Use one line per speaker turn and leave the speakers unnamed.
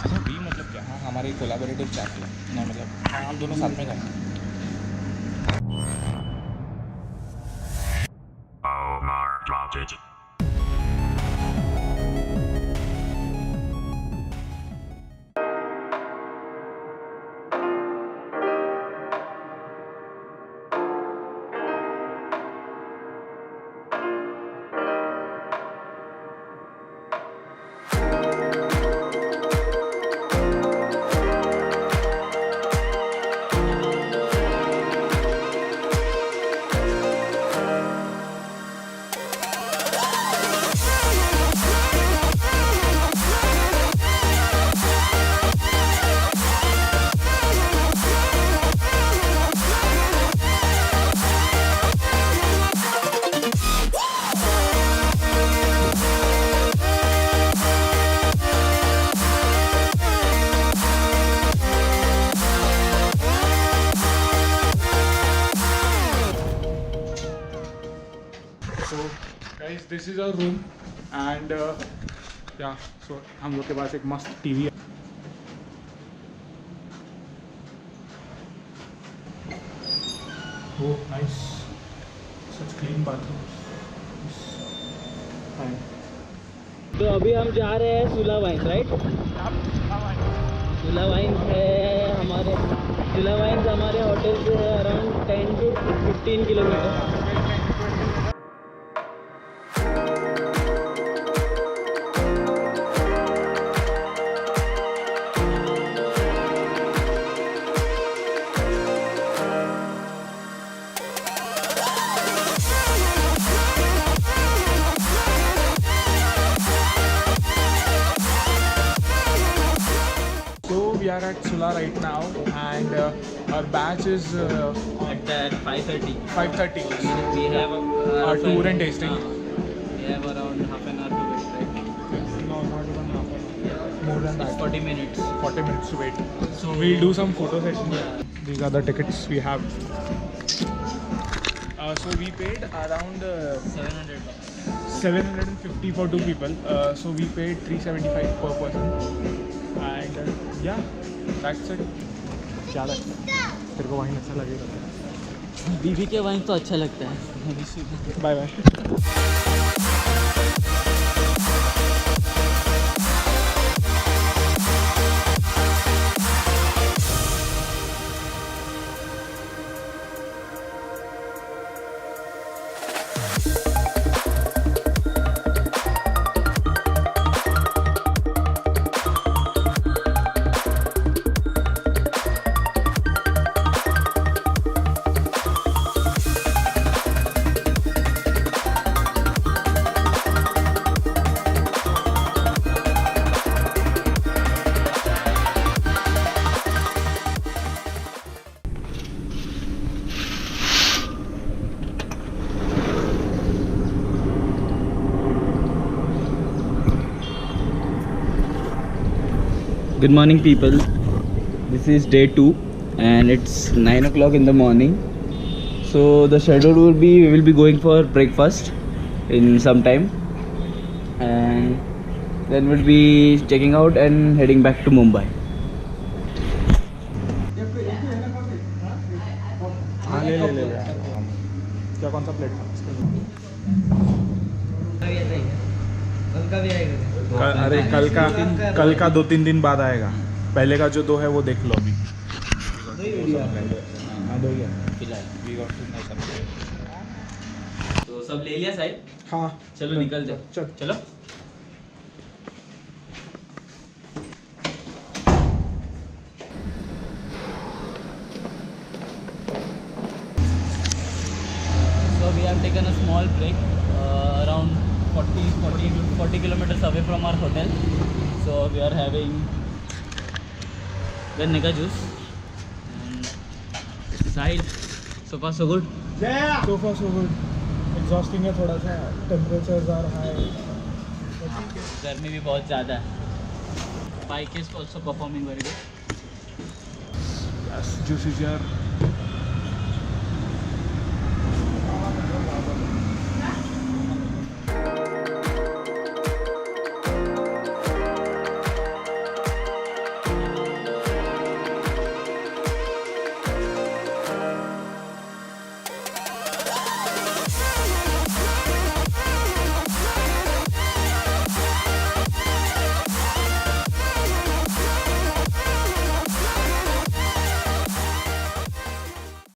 भी मतलब क्या, हाँ हमारी कोलैबोरेटिव चैट है ना, मतलब हाँ हम दोनों साथ में जाएंगे। Guys this is our room and yeah so हम लोग के पास एक मस्त टीवी है। ओह नाइस, सच क्लीन बाथरूम।
तो अभी हम जा रहे हैं सुला वाइन्स, राइट? सुला वाइन्स है हमारे, सुला वाइन्स हमारे होटल से है around 10 to 15 kilometre.
We are at Sula right now and our batch is
At 5:30.
5:30.
We have
Our tour and tasting.
We have around half an hour to wait, right?
No, not even half an hour. More than that.
40 minutes.
40 minutes to wait. So we'll do some photo session. These are the tickets we have. So we paid around
700 bucks.
750 for 2 people. So we paid 375 per person. And yeah, that's it. क्या लगता है तेरे को wine अच्छा लगेगा?
बीवी के wine तो अच्छा लगता है।
Bye bye.
Good morning, people. This is day 2 and it's 9 o'clock in the morning. So the schedule will be, we will be going for breakfast in some time and then we'll be checking out and heading back to Mumbai.
हाँ ले ले ले क्या कौन सा plate था?
कल का भी आएगा।
अरे कल का 2-3 दिन बाद आएगा। पहले का जो 2 है वो देख लो अभी। हाँ 2 ही है फिलहाल।
तो सब ले लिया साइड?
हाँ
चलो निकल जाओ। चलो। So we have taken a small break around 40 kilometers away from our hotel. So we are having गन्ने का juice and side. So far so good.
Yeah. So far so good. Exhausting है थोड़ा सा. Temperatures are high.
गर्मी भी बहुत ज़्यादा है. Bike is also performing very good.
Yes, juice is here.